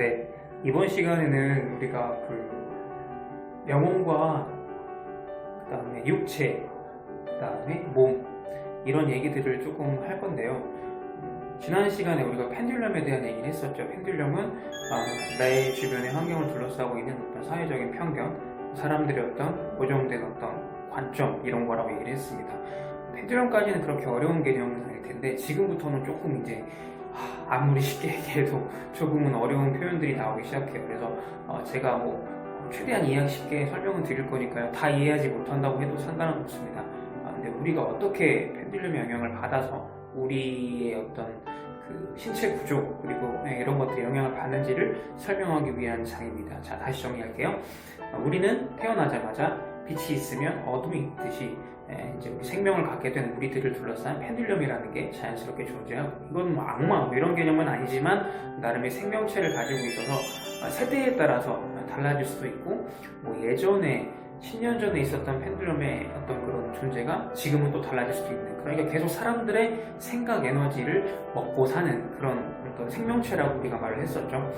네, 이번 시간에는 우리가 영혼과 그 다음에 육체, 그 다음에 몸 이런 얘기들을 조금 할 건데요. 지난 시간에 우리가 펜듈럼에 대한 얘기를 했었죠. 펜듈럼은 내 주변의 환경을 둘러싸고 있는 어떤 사회적인 편견, 사람들의 어떤 고정된 어떤 관점 이런 거라고 얘기를 했습니다. 펜듈럼까지는 그렇게 어려운 개념은 아닐 텐데 지금부터는 조금 이제 아무리 쉽게 얘기해도 조금은 어려운 표현들이 나오기 시작해요. 그래서 제가 최대한 이해하기 쉽게 설명을 드릴 거니까요. 다 이해하지 못한다고 해도 상관은 없습니다. 근데 우리가 어떻게 펜듈럼의 영향을 받아서 우리의 어떤 그 신체 구조 그리고 이런 것들이 영향을 받는지를 설명하기 위한 장입니다. 자, 다시 정리할게요. 우리는 태어나자마자 빛이 있으면 어둠이 있듯이 이제 우리 생명을 갖게 된 우리들을 둘러싼 펜듈럼이라는 게 자연스럽게 존재하고, 이건 악마 이런 개념은 아니지만 나름의 생명체를 가지고 있어서 세대에 따라서 달라질 수도 있고, 예전에 10년 전에 있었던 펜듈럼의 어떤 그런 존재가 지금은 또 달라질 수도 있는, 그러니까 계속 사람들의 생각 에너지를 먹고 사는 그런 어떤 생명체라고 우리가 말을 했었죠.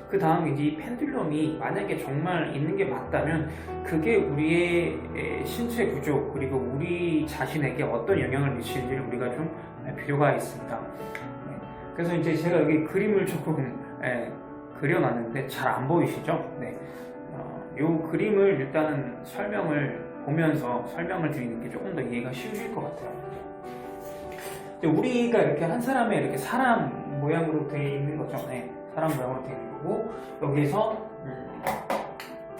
그 다음 이제 이 펜듈럼이 만약에 정말 있는 게 맞다면 그게 우리의 신체 구조 그리고 우리 자신에게 어떤 영향을 미치는지를 우리가 좀 필요가 있습니다. 그래서 이제 제가 여기 그림을 조금 그려놨는데 잘 안 보이시죠? 네. 이 그림을 일단은 설명을 보면서 설명을 드리는 게 조금 더 이해가 쉬우실 것 같아요. 우리가 이렇게 한 사람의 이렇게 사람 모양으로 되어 있는 거죠. 네, 사람 모양으로 되어 있는 거고, 여기서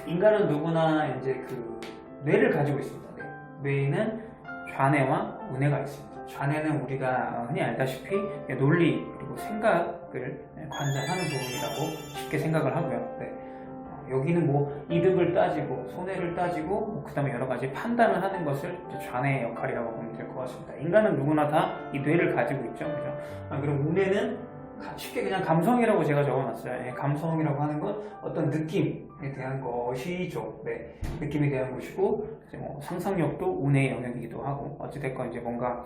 인간은 누구나 이제 그 뇌를 가지고 있습니다. 네. 뇌에는 좌뇌와 우뇌가 있습니다. 좌뇌는 우리가 흔히 알다시피 논리 그리고 생각을 관장하는 부분이라고 쉽게 생각을 하고요. 네. 여기는 이득을 따지고 손해를 따지고 그 다음에 여러 가지 판단을 하는 것을 좌뇌의 역할이라고 보면 될 것 같습니다. 인간은 누구나 다 이 뇌를 가지고 있죠, 그죠? 그럼 우뇌는 쉽게 그냥 감성이라고 제가 적어놨어요. 감성이라고 하는 건 어떤 느낌에 대한 것이죠. 네, 느낌에 대한 것이고, 이제 상상력도 우뇌의 영역이기도 하고, 어찌됐건 이제 뭔가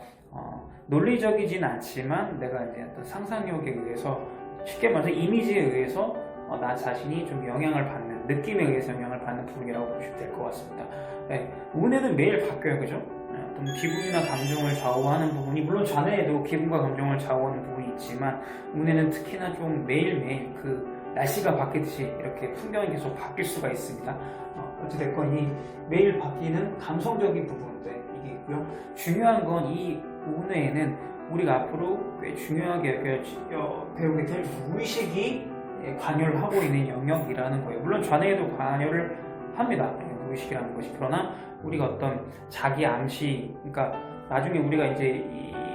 논리적이진 않지만 내가 이제 어떤 상상력에 의해서, 쉽게 말해서 이미지에 의해서 나 자신이 좀 영향을 받는, 느낌에 의해서 영향을 받는 부분이라고 보시면 될 것 같습니다. 네, 우뇌는 매일 바뀌어요, 그죠? 어떤 기분이나 감정을 좌우하는 부분이, 물론 좌뇌에도 기분과 감정을 좌우하는 부분이 있지만 우뇌는 특히나 좀 매일매일 그 날씨가 바뀌듯이 이렇게 풍경이 계속 바뀔 수가 있습니다. 어찌됐건 이 매일 바뀌는 감성적인 부분들 이게 있고요. 중요한 건 이 우뇌에는 우리가 앞으로 꽤 중요하게 배우게 될 무의식이 관여를 하고 있는 영역이라는 거예요. 물론 좌뇌에도 관여를 합니다. 무의식이라는 것이. 그러나 우리가 어떤 자기 암시, 그러니까 나중에 우리가 이제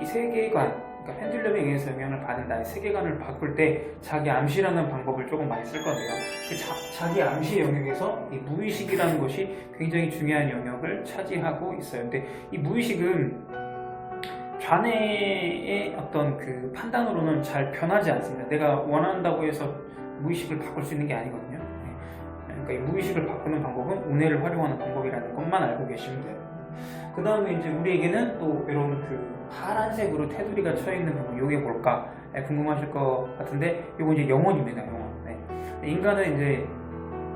이 세계관, 그러니까 펜듈럼에 의해서 영향을 받은 나의 세계관을 바꿀 때 자기 암시라는 방법을 조금 많이 쓸 건데요. 그 자기 암시 영역에서 이 무의식이라는 것이 굉장히 중요한 영역을 차지하고 있어요. 근데 이 무의식은 좌뇌의 어떤 그 판단으로는 잘 변하지 않습니다. 내가 원한다고 해서 무의식을 바꿀 수 있는 게 아니거든요. 그러니까 이 무의식을 바꾸는 방법은 우뇌를 활용하는 방법이라는 것만 알고 계시면 돼요. 그 다음에 이제 우리에게는 또 이런 그 파란색으로 테두리가 쳐 있는 부분, 이게 뭘까 궁금하실 것 같은데, 이거 이제 영혼입니다. 영혼. 인간은 이제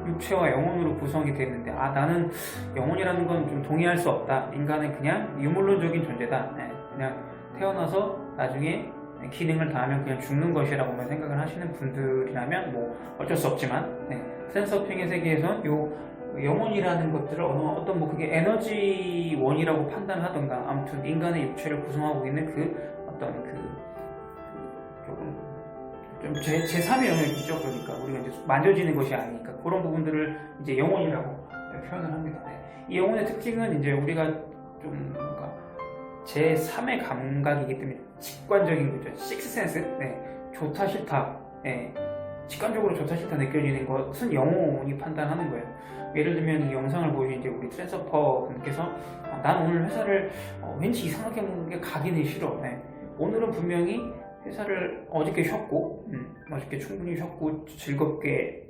육체와 영혼으로 구성이 되어 있는데, 나는 영혼이라는 건 좀 동의할 수 없다. 인간은 그냥 유물론적인 존재다. 그냥 태어나서 나중에 기능을 다하면 그냥 죽는 것이라고만 생각을 하시는 분들이라면 어쩔 수 없지만, 트랜서핑의 세계에선 요 영혼이라는 것들을 어떤 그게 에너지원이라고 판단하던가, 아무튼 인간의 육체를 구성하고 있는 그 어떤 조금 좀 제3의 영역이죠. 그러니까 우리가 이제 만져지는 것이 아니니까 그런 부분들을 이제 영혼이라고 표현을 합니다. 이 영혼의 특징은 이제 우리가 좀 뭔가 제3의 감각이기 때문에 직관적인 거죠. 식스센스, 좋다 싫다, 직관적으로 좋다 싫다 느껴지는 것은 영혼이 판단하는 거예요. 예를 들면 이 영상을 보신 이제 우리 트랜서퍼 분께서 난 오늘 회사를 왠지 이상하게 먹는 게 가기는 싫어. 오늘은 분명히 회사를 어저께 쉬었고, 어저께 충분히 쉬었고 즐겁게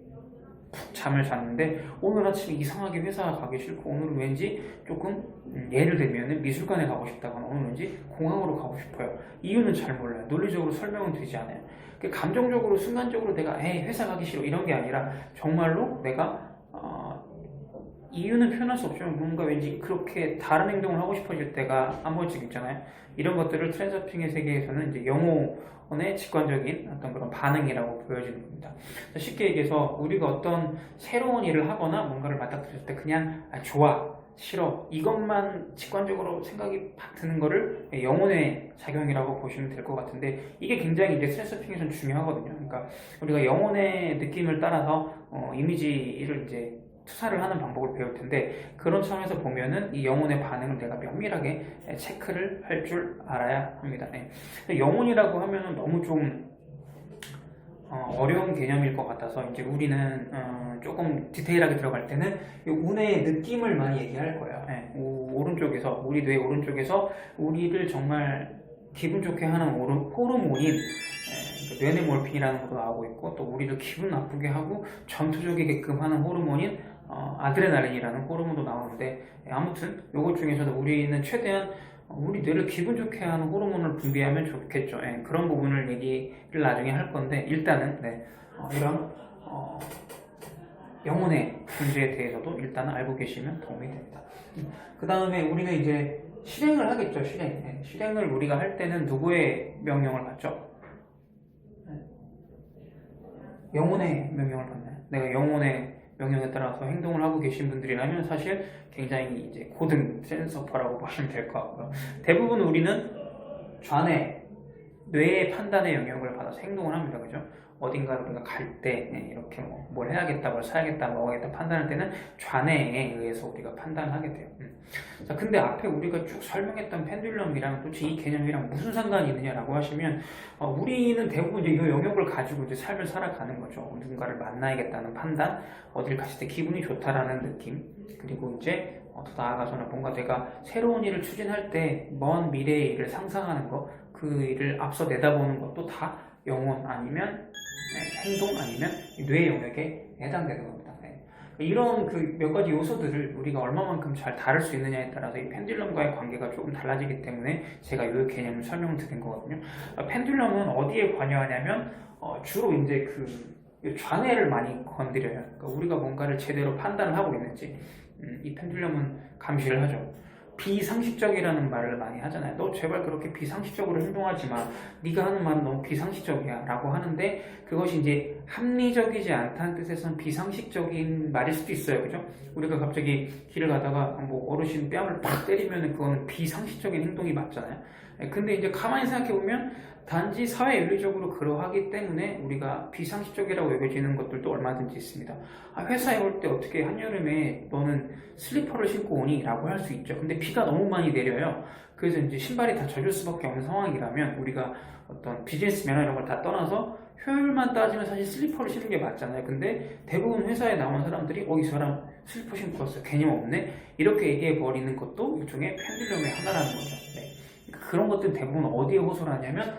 푹 잠을 잤는데 오늘 아침에 이상하게 회사 가기 싫고 오늘은 왠지 조금 예를 들면 미술관에 가고 싶다거나 오늘 왠지 공항으로 가고 싶어요. 이유는 잘 몰라요. 논리적으로 설명은 되지 않아요. 감정적으로 순간적으로 내가 회사 가기 싫어 이런 게 아니라 정말로 내가 이유는 표현할 수 없지만 뭔가 왠지 그렇게 다른 행동을 하고 싶어질 때가 한 번씩 있잖아요. 이런 것들을 트랜서핑의 세계에서는 이제 영혼의 직관적인 어떤 그런 반응이라고 보여지는 겁니다. 쉽게 얘기해서 우리가 어떤 새로운 일을 하거나 뭔가를 맞닥뜨렸을 때 그냥 좋아, 싫어 이것만 직관적으로 생각이 팍 드는 거를 영혼의 작용이라고 보시면 될 것 같은데 이게 굉장히 이제 트랜서핑에서는 중요하거든요. 그러니까 우리가 영혼의 느낌을 따라서 이미지를 이제 투사를 하는 방법을 배울 텐데 그런 차원에서 보면은 이 영혼의 반응을 내가 면밀하게 체크를 할 줄 알아야 합니다. 네. 영혼이라고 하면은 너무 좀 어려운 개념일 것 같아서 이제 우리는 조금 디테일하게 들어갈 때는 이 운의 느낌을 많이 얘기할 거예요. 네. 오른쪽에서 우리 뇌 오른쪽에서 우리를 정말 기분 좋게 하는 호르몬인 뇌네몰핀이라는 것도 나오고 있고 또 우리를 기분 나쁘게 하고 전투적이게끔 하는 호르몬인 아드레날린이라는 호르몬도 나오는데 아무튼 이것 중에서도 우리는 최대한 우리 뇌를 기분 좋게 하는 호르몬을 분비하면 좋겠죠. 그런 부분을 얘기를 나중에 할 건데 일단은 이런 영혼의 존재에 대해서도 일단은 알고 계시면 도움이 됩니다. 그 다음에 우리는 이제 실행을 하겠죠. 실행을 우리가 할 때는 누구의 명령을 받죠? 영혼의 명령을 받나요? 내가 영혼의 명령에 따라서 행동을 하고 계신 분들이라면 사실 굉장히 이제 고등 트랜서퍼라고 보시면 될 것 같고요. 대부분 우리는 좌뇌, 뇌의 판단의 영역을 받아서 행동을 합니다. 그죠? 어딘가를 우리가 갈 때 이렇게 뭘 해야겠다, 뭘 사야겠다, 먹어야겠다 판단할 때는 좌뇌에 의해서 우리가 판단을 하게 돼요. 자, 근데 앞에 우리가 쭉 설명했던 펜듈럼이랑 도대체 이 개념이랑 무슨 상관이 있느냐라고 하시면 우리는 대부분 이제 이 영역을 가지고 이제 삶을 살아가는 거죠. 누군가를 만나야겠다는 판단, 어딜 갔을 때 기분이 좋다라는 느낌, 그리고 이제 더 나아가서는 뭔가 내가 새로운 일을 추진할 때 먼 미래의 일을 상상하는 거, 그 일을 앞서 내다보는 것도 다 영혼 아니면 행동 아니면 뇌 영역에 해당되는 겁니다. 이런 그 몇 가지 요소들을 우리가 얼마만큼 잘 다룰 수 있느냐에 따라서 이 펜듈럼과의 관계가 조금 달라지기 때문에 제가 이 개념을 설명을 드린 거거든요. 펜듈럼은 어디에 관여하냐면 주로 이제 그 좌뇌를 많이 건드려요. 그러니까 우리가 뭔가를 제대로 판단을 하고 있는지 이 펜듈럼은 감시를 하죠. 비상식적이라는 말을 많이 하잖아요. 너 제발 그렇게 비상식적으로 행동하지 마. 네가 하는 말은 너무 비상식적이야 라고 하는데 그것이 이제 합리적이지 않다는 뜻에서는 비상식적인 말일 수도 있어요. 그죠? 우리가 갑자기 길을 가다가 뭐 어르신 뺨을 팍 때리면 그거는 비상식적인 행동이 맞잖아요. 근데 이제 가만히 생각해보면 단지 사회윤리적으로 그러하기 때문에 우리가 비상식적이라고 여겨지는 것들도 얼마든지 있습니다. 회사에 올 때 어떻게 한여름에 너는 슬리퍼를 신고 오니? 라고 할 수 있죠. 근데 비가 너무 많이 내려요. 그래서 이제 신발이 다 젖을 수밖에 없는 상황이라면 우리가 어떤 비즈니스 매너 이런 걸 다 떠나서 효율만 따지면 사실 슬리퍼를 신는 게 맞잖아요. 근데 대부분 회사에 나온 사람들이 이 사람 슬리퍼 신고 왔어. 개념 없네? 이렇게 얘기해 버리는 것도 일종의 펜듈럼의 하나라는 거죠. 그런 것들은 대부분 어디에 호소를 하냐면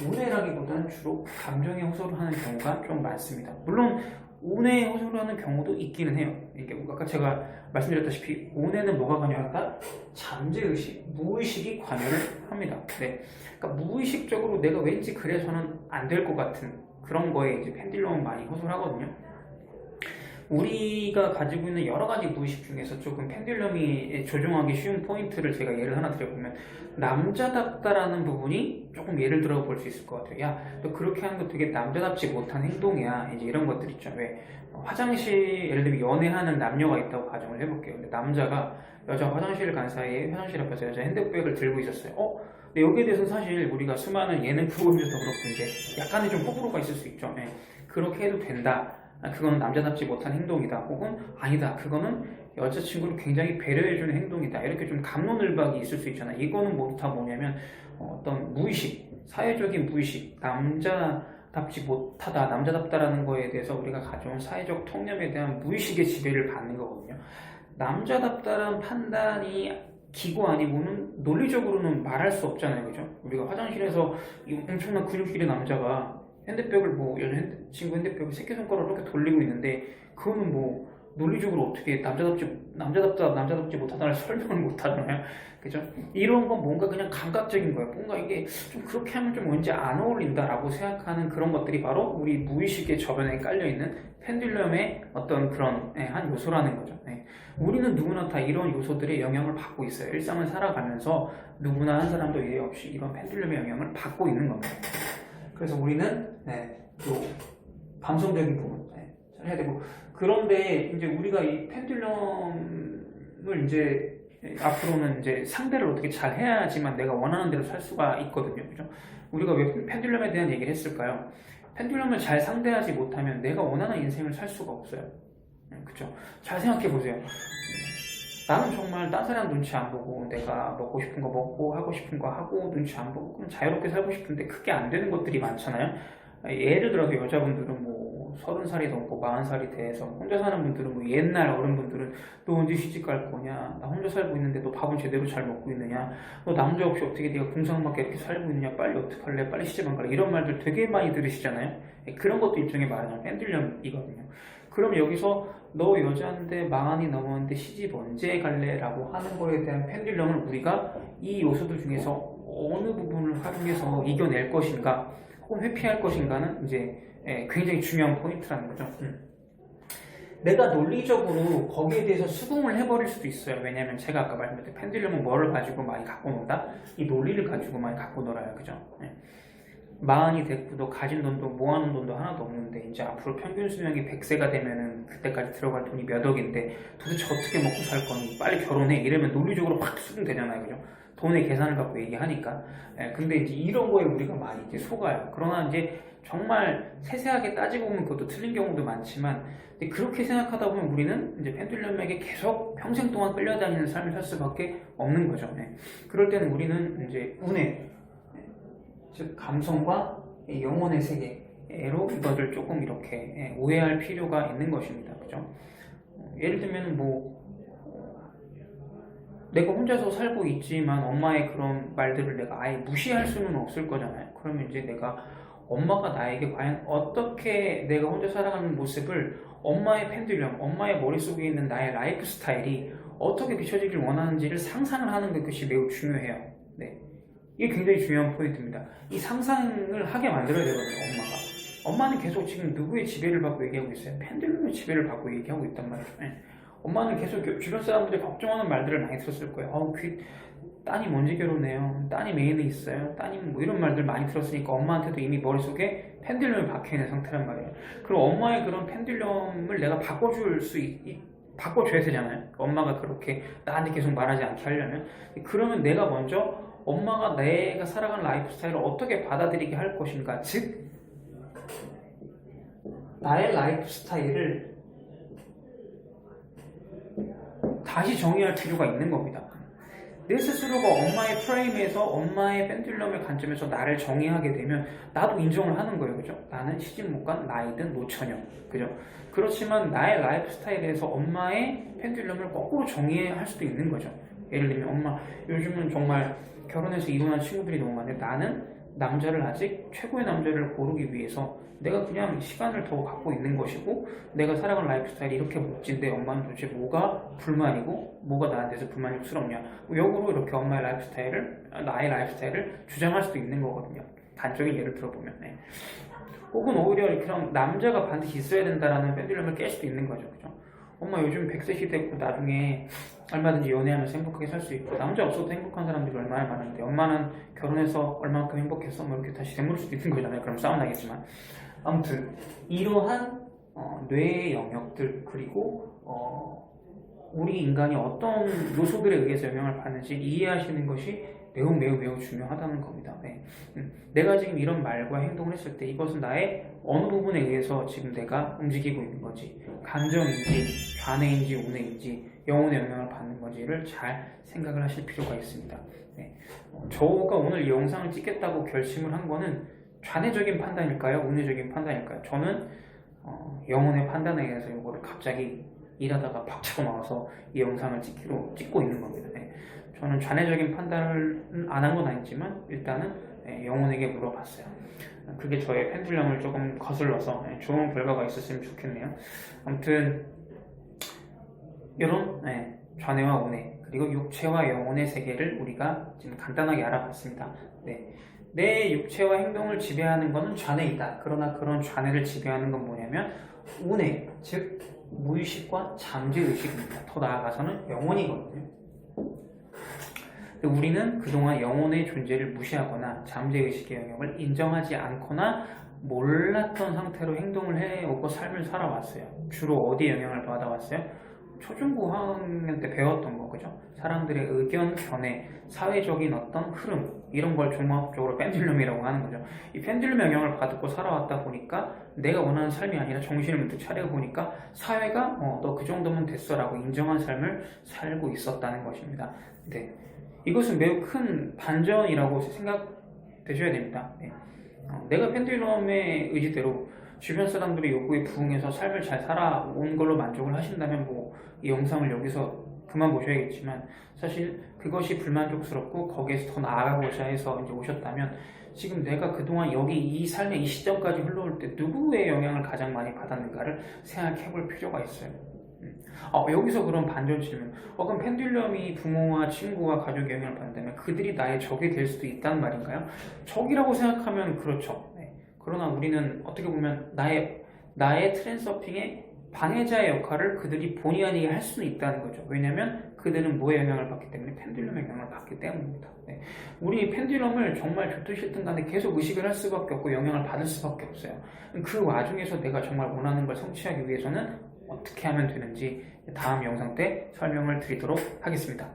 운해라기보다는 주로 감정에 호소를 하는 경우가 좀 많습니다. 물론 운해에 호소를 하는 경우도 있기는 해요. 이게 아까 제가 말씀드렸다시피 운해는 뭐가 관여한다? 잠재의식, 무의식이 관여를 합니다. 그러니까 무의식적으로 내가 왠지 그래서는 안 될 것 같은 그런 거에 이제 펜듈럼은 많이 호소를 하거든요. 우리가 가지고 있는 여러 가지 무의식 중에서 조금 펜듈럼이 조종하기 쉬운 포인트를 제가 예를 하나 드려보면 남자답다라는 부분이 조금 예를 들어 볼 수 있을 것 같아요. 야, 너 그렇게 하는 거 되게 남자답지 못한 행동이야. 이제 이런 것들 있죠. 왜 화장실 예를 들면 연애하는 남녀가 있다고 가정을 해볼게요. 근데 남자가 여자 화장실을 간 사이에 화장실 앞에서 여자 핸드백을 들고 있었어요. 근데 여기에 대해서는 사실 우리가 수많은 예능 프로그램에서도 그렇고 이제 약간의 좀 호불호가 있을 수 있죠. 그렇게 해도 된다. 그거는 남자답지 못한 행동이다. 혹은 아니다. 그거는 여자친구를 굉장히 배려해주는 행동이다. 이렇게 좀 갑론을박이 있을 수 있잖아. 이거는 다 뭐냐면 어떤 무의식, 사회적인 무의식, 남자답지 못하다, 남자답다라는 거에 대해서 우리가 가져온 사회적 통념에 대한 무의식의 지배를 받는 거거든요. 남자답다라는 판단이 기고 아니고는 논리적으로는 말할 수 없잖아요. 그죠? 우리가 화장실에서 이 엄청난 근육질의 남자가 핸드백을 뭐 친구 핸드백을 새끼손가락으로 이렇게 돌리고 있는데 그거는 뭐 논리적으로 어떻게 남자답지 못하다는 설명을 못하잖아요. 그죠? 이런 건 뭔가 그냥 감각적인 거예요. 뭔가 이게 좀 그렇게 하면 좀 왠지 안 어울린다라고 생각하는 그런 것들이 바로 우리 무의식의 저변에 깔려있는 펜듈럼의 어떤 그런 한 요소라는 거죠. 우리는 누구나 다 이런 요소들의 영향을 받고 있어요. 일상을 살아가면서 누구나 한 사람도 예외 없이 이런 펜듈럼의 영향을 받고 있는 겁니다. 그래서 우리는 또 감성적인 부분 잘 해야 되고, 그런데 이제 우리가 이 펜듈럼을 이제 앞으로는 이제 상대를 어떻게 잘 해야지만 내가 원하는 대로 살 수가 있거든요. 그죠? 우리가 왜 펜듈럼에 대한 얘기를 했을까요? 펜듈럼을 잘 상대하지 못하면 내가 원하는 인생을 살 수가 없어요. 그죠? 잘 생각해 보세요. 나는 정말 딴 사람 눈치 안 보고 내가 먹고 싶은 거 먹고 하고 싶은 거 하고 눈치 안 보고 그럼 자유롭게 살고 싶은데 그게 안 되는 것들이 많잖아요. 예를 들어서 여자분들은 뭐 30살이 넘고 40살이 돼서 혼자 사는 분들은 뭐 옛날 어른분들은 너 언제 시집 갈 거냐, 나 혼자 살고 있는데 너 밥은 제대로 잘 먹고 있느냐, 너 남자 없이 어떻게 네가 궁상맞게 이렇게 살고 있느냐, 빨리 어떡할래, 빨리 시집 안 갈래, 이런 말들 되게 많이 들으시잖아요. 그런 것도 일종의 말하자면 펜듈럼이거든요. 그럼 여기서 너 여자인데 40이 넘었는데 시집 언제 갈래? 라고 하는 거에 대한 펜듈럼을 우리가 이 요소들 중에서 어느 부분을 활용해서 이겨낼 것인가 혹은 회피할 것인가는 이제 굉장히 중요한 포인트라는 거죠. 내가 논리적으로 거기에 대해서 수긍을 해버릴 수도 있어요. 왜냐하면 제가 아까 말씀드린 펜듈럼은 뭐를 가지고 많이 갖고 논다? 이 논리를 가지고 많이 갖고 놀아요. 그죠? 40이 됐고도 가진 돈도 모아놓은 돈도 하나도 없는데 이제 앞으로 평균 수명이 100세가 되면은 그때까지 들어갈 돈이 몇 억인데 도대체 어떻게 먹고 살 거니, 빨리 결혼해, 이러면 논리적으로 확 수긍되잖아요. 그죠? 돈의 계산을 갖고 얘기하니까. 근데 이제 이런 거에 우리가 많이 이제 속아요. 그러나 이제 정말 세세하게 따지고 보면 그것도 틀린 경우도 많지만 그렇게 생각하다 보면 우리는 이제 펜듈럼에게 계속 평생 동안 끌려다니는 삶을 살 수밖에 없는 거죠. 그럴 때는 우리는 이제 운에, 즉 감성과 영혼의 세계로 이것을 조금 이렇게 오해할 필요가 있는 것입니다. 그죠? 예를 들면 뭐 내가 혼자서 살고 있지만 엄마의 그런 말들을 내가 아예 무시할 수는 없을 거잖아요. 그러면 이제 내가 엄마가 나에게 과연 어떻게 내가 혼자 살아가는 모습을 엄마의 펜듈럼, 엄마의 머릿속에 있는 나의 라이프 스타일이 어떻게 비춰지길 원하는지를 상상을 하는 것이 매우 중요해요. 이게 굉장히 중요한 포인트입니다. 이 상상을 하게 만들어야 되거든요, 엄마가. 엄마는 계속 지금 누구의 지배를 받고 얘기하고 있어요? 펜듈럼의 지배를 받고 얘기하고 있단 말이죠. 엄마는 계속 주변 사람들이 걱정하는 말들을 많이 들었을 거예요. 따님 언제 결혼해요? 따님 애인이 있어요? 따님 뭐 이런 말들 많이 들었으니까 엄마한테도 이미 머릿속에 펜듈럼이 박혀있는 상태란 말이에요. 그리고 엄마의 그런 펜듈럼을 내가 바꿔줘야 되잖아요. 엄마가 그렇게 나한테 계속 말하지 않게 하려면. 그러면 내가 먼저 엄마가 내가 살아가는 라이프 스타일을 어떻게 받아들이게 할 것인가, 즉 나의 라이프 스타일을 다시 정의할 필요가 있는 겁니다. 내 스스로가 엄마의 프레임에서, 엄마의 펜듈럼의 관점에서 나를 정의하게 되면 나도 인정을 하는 거예요. 그죠? 나는 시집 못 간 나이든 노처녀. 그죠? 그렇지만 나의 라이프 스타일에서 엄마의 펜듈럼을 거꾸로 정의할 수도 있는 거죠. 예를 들면 엄마 요즘은 정말 결혼해서 이혼한 친구들이 너무 많은데 나는 남자를 아직 최고의 남자를 고르기 위해서 내가 그냥 시간을 더 갖고 있는 것이고 내가 살아가는 라이프 스타일이 이렇게 멋진데 엄마는 도대체 뭐가 불만이고 뭐가 나한테서 불만스럽냐, 역으로 이렇게 엄마의 라이프 스타일을, 나의 라이프 스타일을 주장할 수도 있는 거거든요. 단적인 예를 들어보면. 혹은 오히려 그냥 남자가 반드시 있어야 된다라는 펜듈럼을 깰 수도 있는 거죠. 그죠? 엄마 요즘 100세 시대고 나중에 얼마든지 연애하면서 행복하게 살 수 있고 남자 없어도 행복한 사람들이 얼마나 많은데 엄마는 결혼해서 얼마만큼 행복했어? 뭐 이렇게 다시 되물을 수도 있는 거잖아요. 그럼 싸움 나겠지만. 아무튼 이러한 뇌의 영역들, 그리고 우리 인간이 어떤 요소들에 의해서 영향을 받는지 이해하시는 것이 매우 중요하다는 겁니다. 내가 지금 이런 말과 행동을 했을 때 이것은 나의 어느 부분에 의해서 지금 내가 움직이고 있는 건지, 감정인지 좌뇌인지 우뇌인지 영혼의 영향을 받는 건지를 잘 생각을 하실 필요가 있습니다. 저가 오늘 이 영상을 찍겠다고 결심을 한 거는 좌뇌적인 판단일까요? 우뇌적인 판단일까요? 저는 영혼의 판단에 의해서 이거를 갑자기 일하다가 박차고 나와서 이 영상을 찍고 있는 겁니다. 저는 좌뇌적인 판단을 안 한 건 아니지만 일단은 영혼에게 물어봤어요. 그게 저의 펜듈럼을 조금 거슬러서 좋은 결과가 있었으면 좋겠네요. 아무튼 이런 좌뇌와 우뇌 그리고 육체와 영혼의 세계를 우리가 지금 간단하게 알아봤습니다. 내 육체와 행동을 지배하는 것은 좌뇌이다. 그러나 그런 좌뇌를 지배하는 건 뭐냐면 우뇌, 즉 무의식과 잠재의식입니다. 더 나아가서는 영혼이거든요. 우리는 그동안 영혼의 존재를 무시하거나 잠재의식의 영역을 인정하지 않거나 몰랐던 상태로 행동을 해오고 삶을 살아왔어요. 주로 어디에 영향을 받아왔어요? 초중고 학년 때 배웠던 거, 그죠? 사람들의 의견, 견해, 사회적인 어떤 흐름 이런 걸 종합적으로 펜듈럼이라고 하는 거죠. 이 펜듈럼 영향을 받고 살아왔다 보니까 내가 원하는 삶이 아니라 정신을 문득 차려보니까 사회가 너 그 정도면 됐어 라고 인정한 삶을 살고 있었다는 것입니다. 이것은 매우 큰 반전이라고 생각되셔야 됩니다. 내가 펜듈럼의 의지대로 주변 사람들의 요구에 부응해서 삶을 잘 살아온 걸로 만족을 하신다면 이 영상을 여기서 그만 보셔야겠지만 사실 그것이 불만족스럽고 거기에서 더 나아가고자 해서 이제 오셨다면 지금 내가 그동안 여기 이 삶의 이 시점까지 흘러올 때 누구의 영향을 가장 많이 받았는가를 생각해 볼 필요가 있어요. 여기서 그런 반전 질문. 그럼 펜듈럼이 부모와 친구와 가족의 영향을 받는다면 그들이 나의 적이 될 수도 있다는 말인가요? 적이라고 생각하면 그렇죠. 그러나 우리는 어떻게 보면 나의 트랜서핑의 방해자의 역할을 그들이 본의 아니게 할 수는 있다는 거죠. 왜냐하면 그들은 뭐의 영향을 받기 때문에? 펜듈럼의 영향을 받기 때문입니다. 우리 펜듈럼을 정말 좋든 싫든 간에 계속 의식을 할 수밖에 없고 영향을 받을 수밖에 없어요. 그 와중에서 내가 정말 원하는 걸 성취하기 위해서는 어떻게 하면 되는지 다음 영상 때 설명을 드리도록 하겠습니다.